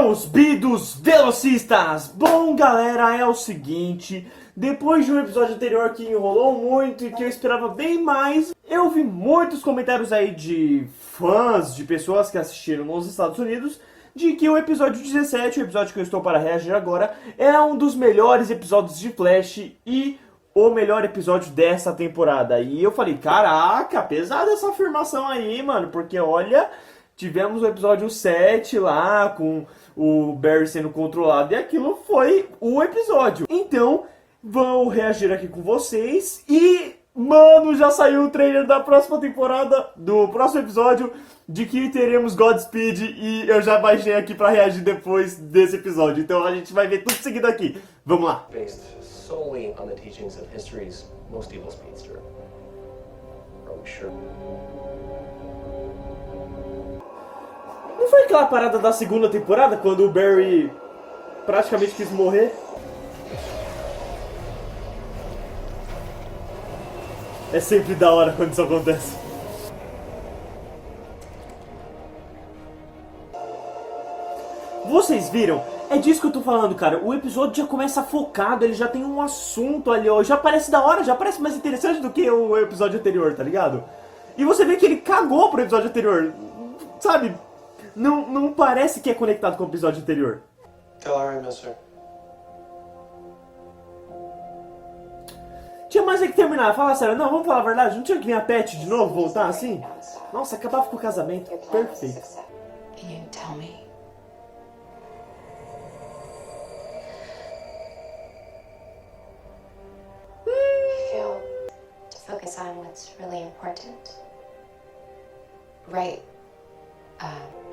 Meus bidos velocistas! Bom, galera, é o seguinte, depois de um episódio anterior que enrolou muito e que eu esperava bem mais, eu vi muitos comentários aí de fãs, de pessoas que assistiram nos Estados Unidos, de que o episódio 17, o episódio que eu estou para reagir agora, é um dos melhores episódios de Flash e o melhor episódio dessa temporada. E eu falei, caraca, pesada essa afirmação aí, mano, porque olha... Tivemos o episódio 7 lá, com o Barry sendo controlado, e aquilo foi o episódio. Então, vou reagir aqui com vocês. E, mano, já saiu o trailer da próxima temporada, do próximo episódio, de que teremos Godspeed, e eu já baixei aqui pra reagir depois desse episódio. Então a gente vai ver tudo seguido aqui. Vamos lá. Based solely on the teachings of history's most evil speedster. Are we sure? Não foi aquela parada da segunda temporada, quando o Barry praticamente quis morrer? É sempre da hora quando isso acontece. Vocês viram? É disso que eu tô falando, cara. O episódio já começa focado, ele já tem um assunto ali, ó. Já parece da hora, já parece mais interessante do que o episódio anterior, tá ligado? E você vê que ele cagou pro episódio anterior, sabe? Não parece que é conectado com o episódio anterior. Tell her I miss her. Tinha mais é que terminar, fala sério, não, vamos falar a verdade, não tinha que vir a Pet de novo, voltar assim? Nossa, acabava com o casamento, perfeito. Can you tell me? I feel to focus on what's really important. Right.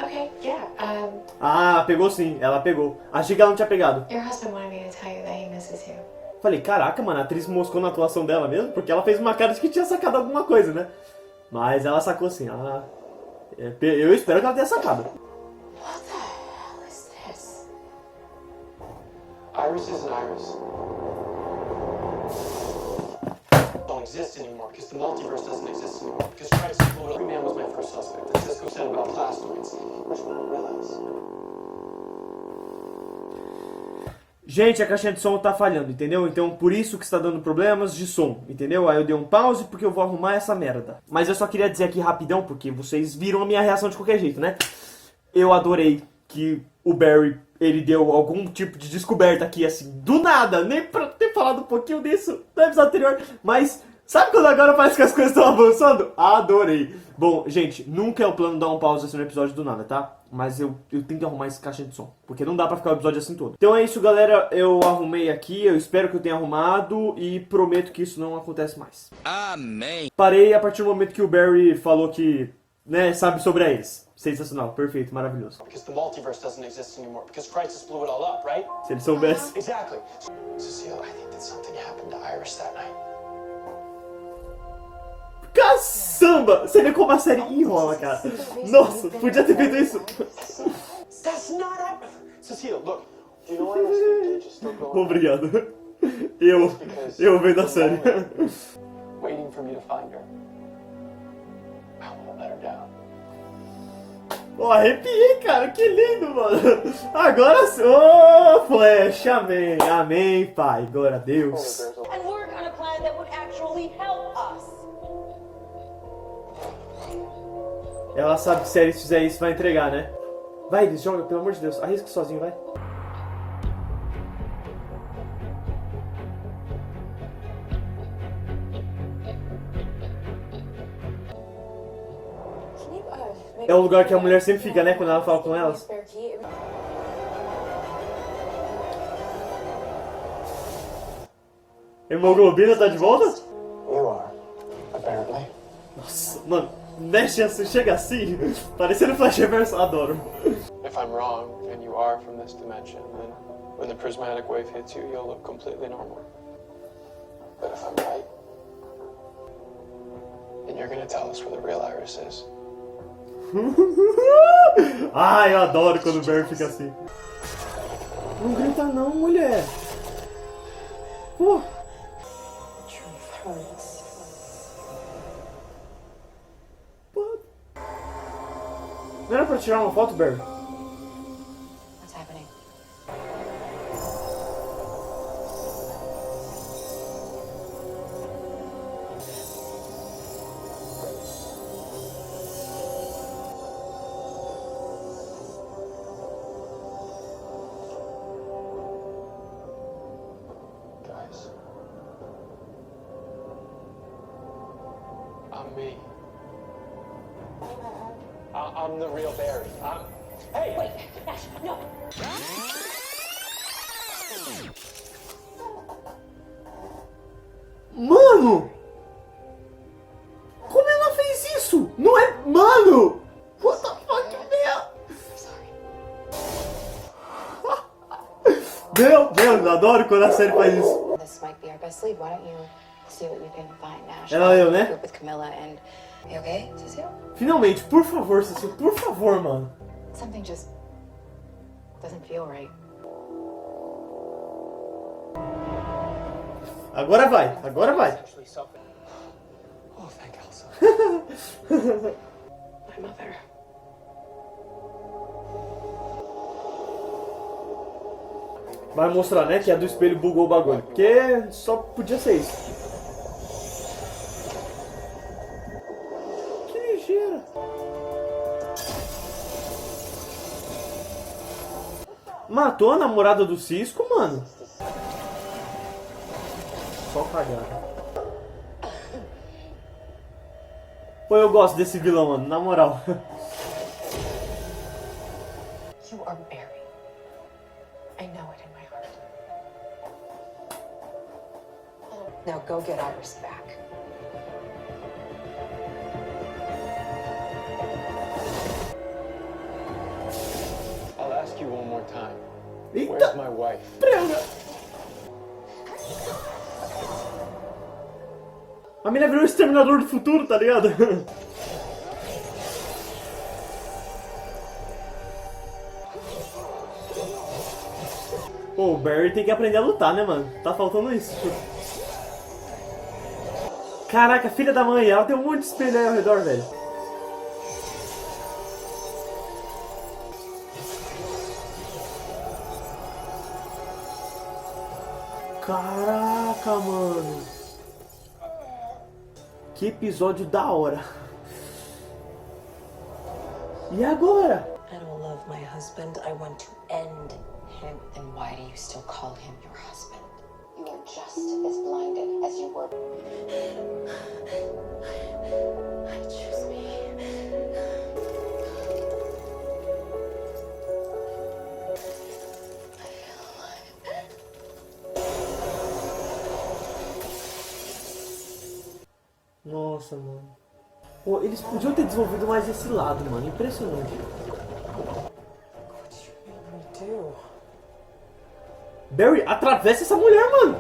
Okay, yeah. Ah, pegou sim, ela pegou. Achei que ela não tinha pegado. Your husband wanted me to tell you that he misses you. Falei, caraca, mano, a atriz moscou na atuação dela mesmo, porque ela fez uma cara de que tinha sacado alguma coisa, né? Mas ela sacou assim, eu espero que ela tenha sacado. What the hell is this? Iris isn't Iris. Don't exist anymore because the multiverse doesn't exist anymore. Because Christ blew it up. Man was my first suspect. That Cisco said about plastoids. Which one I realize. Gente, a caixinha de som tá falhando, entendeu? Então por isso que está dando problemas de som, entendeu? Aí eu dei um pause porque eu vou arrumar essa merda. Mas eu só queria dizer aqui rapidão, porque vocês viram a minha reação de qualquer jeito, né? Eu adorei que o Barry, ele deu algum tipo de descoberta aqui, assim, do nada, nem pra ter falado um pouquinho disso no episódio anterior, mas... Sabe quando agora parece que as coisas estão avançando? Adorei! Bom, gente, nunca é o plano dar um pause assim no episódio do nada, tá? Mas eu tenho que arrumar esse caixa de som, porque não dá pra ficar o episódio assim todo. Então é isso, galera. Eu arrumei aqui, eu espero que eu tenha arrumado e prometo que isso não acontece mais. Amém! Parei a partir do momento que o Barry falou que, né, sabe sobre eles. Sensacional, perfeito, maravilhoso. Because the multiverse doesn't exist anymore. Because Crisis blew it all up, right? Se ele soubesse. Exactly. Cecile, I think that something happened to Iris that night. Caçamba! Você vê como a série enrola, cara. Nossa, podia ter feito isso. That's not happening. Cecile, look. Do you know why this stage is still going? Obrigado. Eu vendo a série. Waiting for me to find her. I won't let her down. Ó, arrepiei, cara. Que lindo, mano. Agora sim. Ô, Flash. Amém. Amém, Pai. Glória a Deus. And work on a plan that would actually help us. Ela sabe que se eles fizer isso, vai entregar, né? Vai, eles joga, pelo amor de Deus. Arrisca sozinho, vai. É o lugar que a mulher sempre fica, né? Quando ela fala com elas. Hemoglobina tá de volta? You are, apparently. Nossa, mano, mexe assim, chega assim, parecendo Flash Reverso, adoro. If I'm wrong, and you are from this dimension, then when the prismatic wave hits you, you'll look completely normal. But if I'm right, then you're gonna tell us where the real Iris is. Ai, eu adoro quando o Barry fica assim. Não grita não, mulher. Pô. Não era pra tirar uma foto, Barry? What's happening? I'm the real Barry. Hey! Wait, Ash, no. Mano! Como ela fez isso? Não é... Mano! What the fuck, meu Deus, adoro quando a série faz isso. This might be our best lead. Why don't you see what you can find, Ash? Ela leu, né? Group with Camilla and... You okay, Cecile? Finalmente, por favor, Cecil, por favor, mano. Something just doesn't feel right. Agora vai, agora vai. Actually something. Oh, thank Elsa. My mother. Vai mostrar, né, que a do espelho bugou o bagulho. Porque só podia ser isso. Que ligeira. Matou a namorada do Cisco, mano? Só cagada. Pô, eu gosto desse vilão, mano, na moral. You are Barry. I know it in my heart. Now go get Iris back. I'll ask you one more time. Where's Eita, my wife? prega. A mina virou o Exterminador do Futuro, tá ligado? Pô, o Barry tem que aprender a lutar, né, mano? Tá faltando isso. Caraca, filha da mãe, ela tem um monte de espelho aí ao redor, velho. Caraca, mano. Que episódio da hora. E agora? I don't love my husband. I want to end him. Then why do you still call him your husband? You are just as blinded as you were. Choose me. Nossa, mano. Pô, eles podiam ter desenvolvido mais esse lado, mano. Impressionante. Barry, atravessa essa mulher, mano.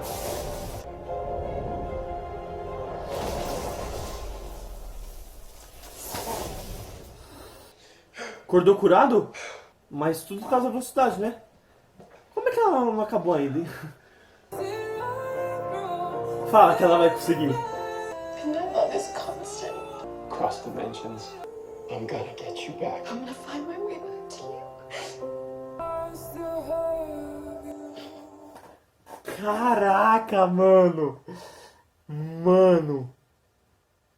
Acordou curado? Mas tudo por causa da velocidade, né? Como é que ela não acabou ainda, hein? Fala que ela vai conseguir. My love is constant. Cross dimensions. I'm gonna get you back. I'm gonna find my way back to you. Caraca, mano. Mano.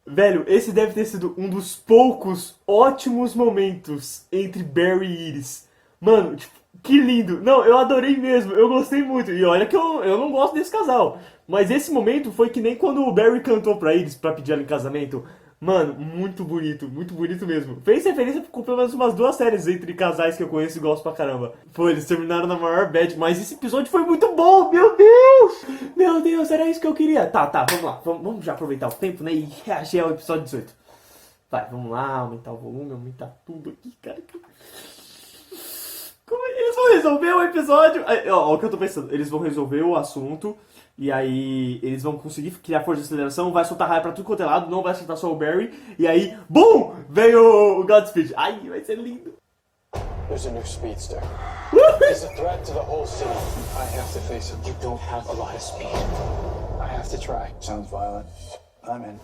Velho, esse deve ter sido um dos poucos ótimos momentos entre Barry e Iris. Mano, tipo, que lindo. Não, eu adorei mesmo. Eu gostei muito. E olha que eu não gosto desse casal. Mas esse momento foi que nem quando o Barry cantou pra Iris pra pedir ela em casamento. Mano, muito bonito mesmo. Fez referência com pelo menos umas 2 séries entre casais que eu conheço e gosto pra caramba. Foi, eles terminaram na maior bad, mas esse episódio foi muito bom, meu Deus! Meu Deus, era isso que eu queria. Tá, vamos lá, vamos já aproveitar o tempo, né, e reagir ao episódio 18. Vai, vamos lá, aumentar o volume, aumentar tudo aqui, cara. Como eles vão resolver o episódio? Ó, o que eu tô pensando, eles vão resolver o assunto. E aí, eles vão conseguir criar força de aceleração, vai soltar raio pra tudo quanto é lado, não vai soltar só o Barry. E aí, BUM! Veio o Godspeed. Ai, vai ser lindo. There's a new speedster. He's a threat to the whole city. I have to face him. You don't have a lot of speed. I have to try. Sounds violent. I'm in.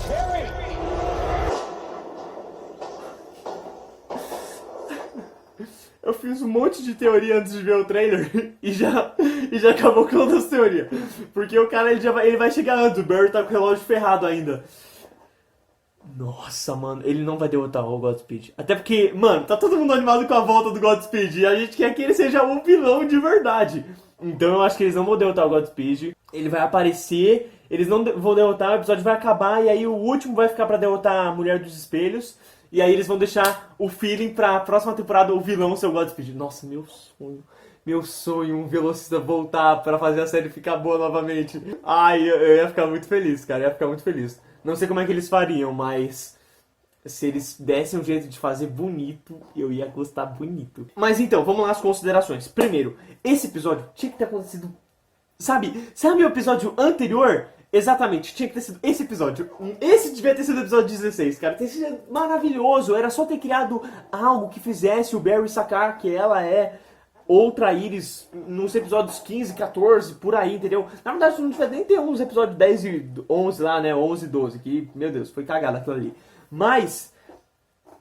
Barry! Eu fiz um monte de teoria antes de ver o trailer e já acabou com todas as teorias. Porque o cara ele vai chegar antes, o Barry tá com o relógio ferrado ainda. Nossa, mano, ele não vai derrotar o Godspeed. Até porque, mano, tá todo mundo animado com a volta do Godspeed e a gente quer que ele seja um vilão de verdade. Então eu acho que eles não vão derrotar o Godspeed. Ele vai aparecer, eles não vão derrotar, o episódio vai acabar, e aí o último vai ficar pra derrotar a Mulher dos Espelhos. E aí eles vão deixar o feeling pra próxima temporada o vilão ser o Godspeed. Nossa, meu sonho, um velocista voltar pra fazer a série ficar boa novamente. Ai, eu ia ficar muito feliz, cara, eu ia ficar muito feliz. Não sei como é que eles fariam, mas se eles dessem um jeito de fazer bonito, eu ia gostar bonito. Mas então, vamos lá às considerações. Primeiro, esse episódio tinha que ter acontecido... Sabe o episódio anterior? Exatamente, tinha que ter sido esse episódio. Esse devia ter sido o episódio 16, cara. Ter sido maravilhoso. Era só ter criado algo que fizesse o Barry sacar que ela é outra Iris nos episódios 15, 14, por aí, entendeu? Na verdade, não devia nem ter uns episódios 10 e 11 lá, né? 11 e 12, que, meu Deus, foi cagada aquilo ali. Mas...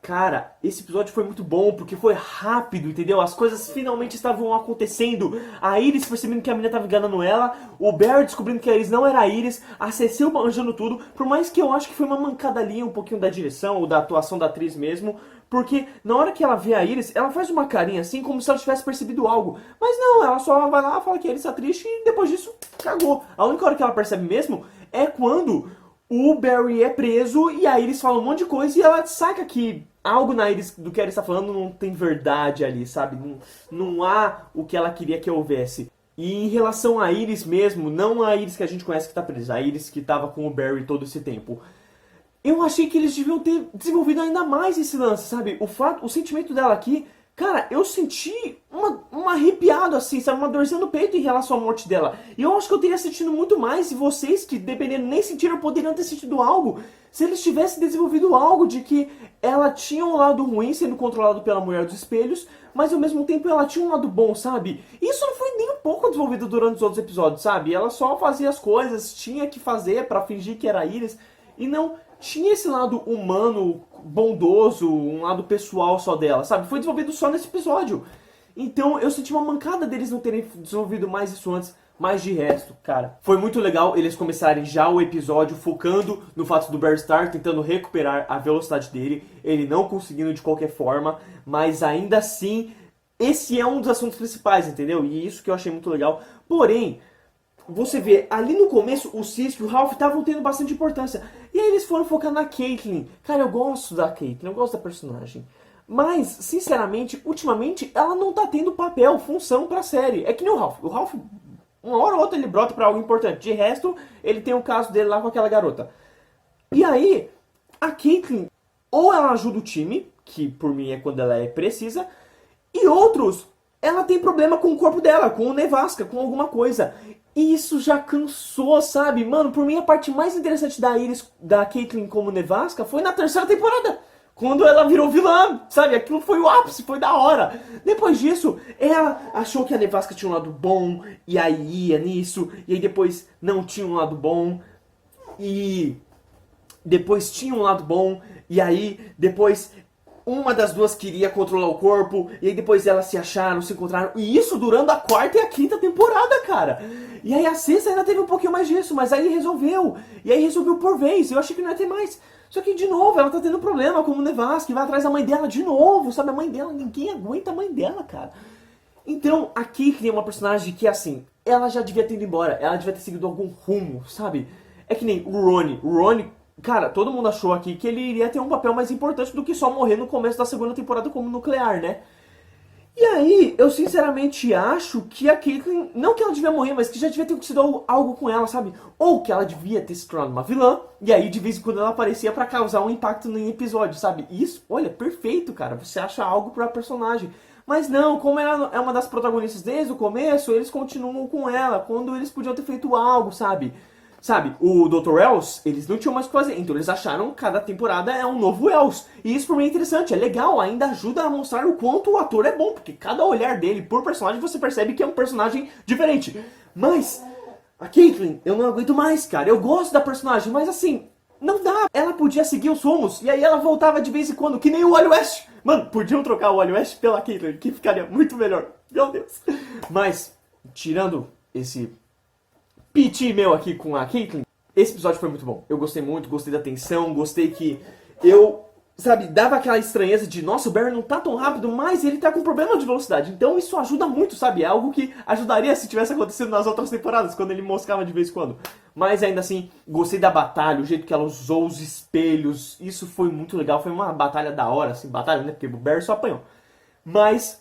cara, esse episódio foi muito bom, porque foi rápido, entendeu? As coisas finalmente estavam acontecendo. A Iris percebendo que a menina estava enganando ela, o Barry descobrindo que a Iris não era a Iris, a Cecil manjando tudo, por mais que eu acho que foi uma mancada ali, um pouquinho da direção, ou da atuação da atriz mesmo, porque na hora que ela vê a Iris, ela faz uma carinha assim, como se ela tivesse percebido algo. Mas não, ela só vai lá, fala que a Iris tá triste e depois disso, cagou. A única hora que ela percebe mesmo é quando o Barry é preso e a Iris fala um monte de coisa e ela saca que algo na Iris do que ela está falando não tem verdade ali, sabe? Não há o que ela queria que houvesse. E em relação a Iris mesmo, não a Iris que a gente conhece que está presa, a Iris que estava com o Barry todo esse tempo. Eu achei que eles deviam ter desenvolvido ainda mais esse lance, sabe? O sentimento dela aqui, cara, eu senti um arrepiado assim, sabe? Uma dorzinha no peito em relação à morte dela. E eu acho que eu teria sentido muito mais e vocês que, dependendo, nem sentiram, poderiam ter sentido algo se eles tivessem desenvolvido algo de que ela tinha um lado ruim sendo controlado pela Mulher dos Espelhos, mas ao mesmo tempo ela tinha um lado bom, sabe? Isso não foi nem um pouco desenvolvido durante os outros episódios, sabe? Ela só fazia as coisas, tinha que fazer pra fingir que era a Iris, e não tinha esse lado humano, bondoso, um lado pessoal só dela, sabe? Foi desenvolvido só nesse episódio. Então eu senti uma mancada deles não terem desenvolvido mais isso antes. Mas de resto, cara, foi muito legal eles começarem já o episódio focando no fato do Barry estar tentando recuperar a velocidade dele, ele não conseguindo de qualquer forma, mas ainda assim, esse é um dos assuntos principais, entendeu? E isso que eu achei muito legal. Porém, você vê, ali no começo, o Cisco e o Ralph estavam tendo bastante importância. E aí eles foram focar na Caitlyn. Cara, eu gosto da Caitlyn, eu gosto da personagem. Mas, sinceramente, ultimamente, ela não tá tendo papel, função pra série. É que nem o Ralph. O Ralph, uma hora ou outra, ele brota pra algo importante. De resto, ele tem o caso dele lá com aquela garota. E aí, a Caitlyn, ou ela ajuda o time, que por mim é quando ela é precisa, e outros, ela tem problema com o corpo dela, com o nevasca, com alguma coisa. E isso já cansou, sabe? Mano, por mim a parte mais interessante da Iris, da Caitlyn como nevasca, foi na terceira temporada. Quando ela virou vilã, sabe? Aquilo foi o ápice, foi da hora. Depois disso, ela achou que a nevasca tinha um lado bom, e aí ia nisso, e aí depois não tinha um lado bom, e depois tinha um lado bom, e aí depois uma das duas queria controlar o corpo, e aí depois elas se acharam, se encontraram, e isso durando a quarta e a quinta temporada, cara. E aí a sexta ainda teve um pouquinho mais disso, mas aí resolveu, e aí resolveu por vez, eu achei que não ia ter mais. Só que, de novo, ela tá tendo problema com o Nevasca, que vai atrás da mãe dela de novo, sabe? A mãe dela, ninguém aguenta a mãe dela, cara. Então, a Caitlyn é uma personagem que, assim, ela já devia ter ido embora, ela devia ter seguido algum rumo, sabe? É que nem o Ronnie. O Ronnie, cara, todo mundo achou aqui que ele iria ter um papel mais importante do que só morrer no começo da segunda temporada como nuclear, né? E aí, eu sinceramente acho que a Caitlyn, não que ela devia morrer, mas que já devia ter acontecido algo com ela, sabe? Ou que ela devia ter se tornado uma vilã, e aí de vez em quando ela aparecia pra causar um impacto no episódio, sabe? Isso, olha, perfeito, cara, você acha algo pra personagem. Mas não, como ela é uma das protagonistas desde o começo, eles continuam com ela, quando eles podiam ter feito algo, sabe? Sabe, o Dr. Wells, eles não tinham mais o que fazer, então eles acharam que cada temporada é um novo Wells. E isso por mim é interessante, é legal, ainda ajuda a mostrar o quanto o ator é bom, porque cada olhar dele por personagem você percebe que é um personagem diferente. Mas, a Caitlyn, eu não aguento mais, cara, eu gosto da personagem, mas assim, não dá. Ela podia seguir os rumos, e aí ela voltava de vez em quando, que nem o Wally West. Mano, podiam trocar o Wally West pela Caitlyn, que ficaria muito melhor, meu Deus. Mas, tirando esse piti meu aqui com a Caitlyn, esse episódio foi muito bom. Eu gostei muito, gostei da tensão, gostei que eu sabe, dava aquela estranheza de, nossa, o Barry não tá tão rápido, mas ele tá com problema de velocidade. Então isso ajuda muito, sabe? É algo que ajudaria se tivesse acontecido nas outras temporadas, quando ele moscava de vez em quando. Mas ainda assim, gostei da batalha, o jeito que ela usou os espelhos. Isso foi muito legal, foi uma batalha da hora, assim, batalha, né? Porque o Barry só apanhou. Mas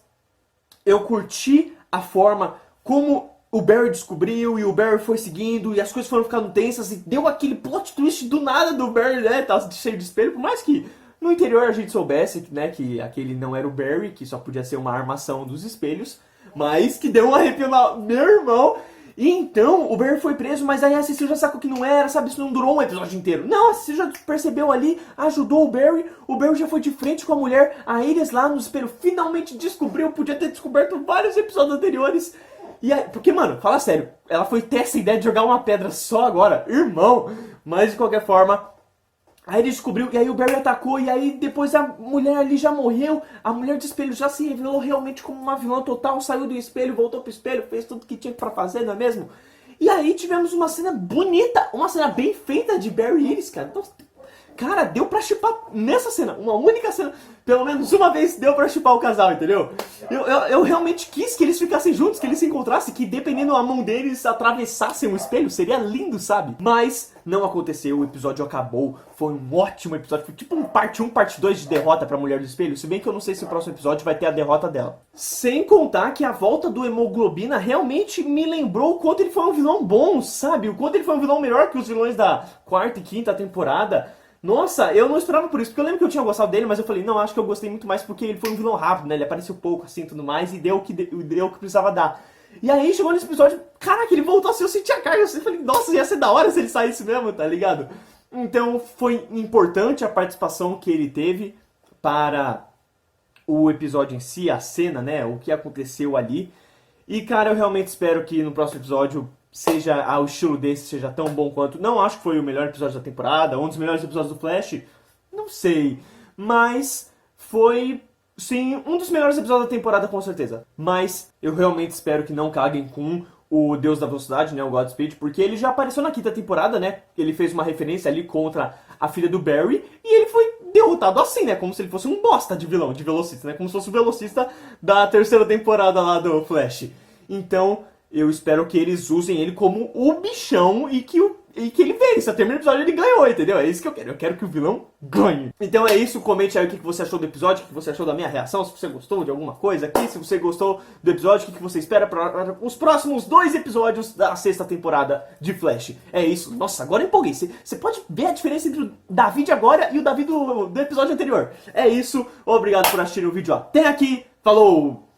eu curti a forma como o Barry descobriu e o Barry foi seguindo e as coisas foram ficando tensas e deu aquele plot twist do nada do Barry, né? Tá cheio de espelho, por mais que no interior a gente soubesse, né, que aquele não era o Barry, que só podia ser uma armação dos espelhos, mas que deu um arrepio no meu irmão. E então o Barry foi preso, mas aí a Cecil já sacou que não era, sabe? Isso não durou um episódio inteiro. Não, a Cecil já percebeu ali, ajudou o Barry já foi de frente com a mulher, a Iris lá no espelho finalmente descobriu, podia ter descoberto vários episódios anteriores. E aí, porque, mano, fala sério, ela foi ter essa ideia de jogar uma pedra só agora, irmão. Mas de qualquer forma, aí ele descobriu, e aí o Barry atacou, e aí depois a mulher ali já morreu, a mulher de espelho já se revelou realmente como uma vilã total, saiu do espelho, voltou pro espelho, fez tudo que tinha pra fazer, não é mesmo? E aí tivemos uma cena bonita, uma cena bem feita de Barry e Iris, cara. Então, cara, deu pra shippar nessa cena, uma única cena, pelo menos uma vez deu pra shippar o casal, entendeu? Eu realmente quis que eles ficassem juntos, que eles se encontrassem, que dependendo a mão deles atravessassem o espelho, seria lindo, sabe? Mas não aconteceu, o episódio acabou, foi um ótimo episódio, foi tipo um parte 1, parte 2 de derrota pra Mulher do Espelho, se bem que eu não sei se o próximo episódio vai ter a derrota dela. Sem contar que a volta do Hemoglobina realmente me lembrou o quanto ele foi um vilão bom, sabe? O quanto ele foi um vilão melhor que os vilões da 4ª e 5ª temporada. Nossa, eu não esperava por isso, porque eu lembro que eu tinha gostado dele, mas eu falei, não, acho que eu gostei muito mais porque ele foi um vilão rápido, né? Ele apareceu pouco, assim, tudo mais, e deu o que precisava dar. E aí, chegou nesse episódio, caraca, ele voltou assim, eu senti a carga, eu falei, nossa, ia ser da hora se ele saísse mesmo, tá ligado? Então, foi importante a participação que ele teve para o episódio em si, a cena, né? O que aconteceu ali. E, cara, eu realmente espero que no próximo episódio seja ao estilo desse, seja tão bom quanto. Não acho que foi o melhor episódio da temporada, um dos melhores episódios do Flash, não sei. Mas foi, sim, um dos melhores episódios da temporada, com certeza. Mas eu realmente espero que não caguem com o Deus da Velocidade, né, o Godspeed, porque ele já apareceu na 5ª temporada, né? Ele fez uma referência ali contra a filha do Barry, e ele foi derrotado assim, né? Como se ele fosse um bosta de vilão, de velocista, né? Como se fosse o velocista da 3ª temporada lá do Flash. Então, eu espero que eles usem ele como o bichão e que ele vença. Termina o episódio ele ganhou, entendeu? É isso que eu quero. Eu quero que o vilão ganhe. Então é isso. Comente aí o que você achou do episódio, o que você achou da minha reação, se você gostou de alguma coisa aqui, se você gostou do episódio, o que você espera para os próximos 2 episódios da 6ª temporada de Flash. É isso. Nossa, agora eu empolguei. Você pode ver a diferença entre o Davi de agora e o Davi do episódio anterior. É isso. Obrigado por assistir o vídeo até aqui. Falou!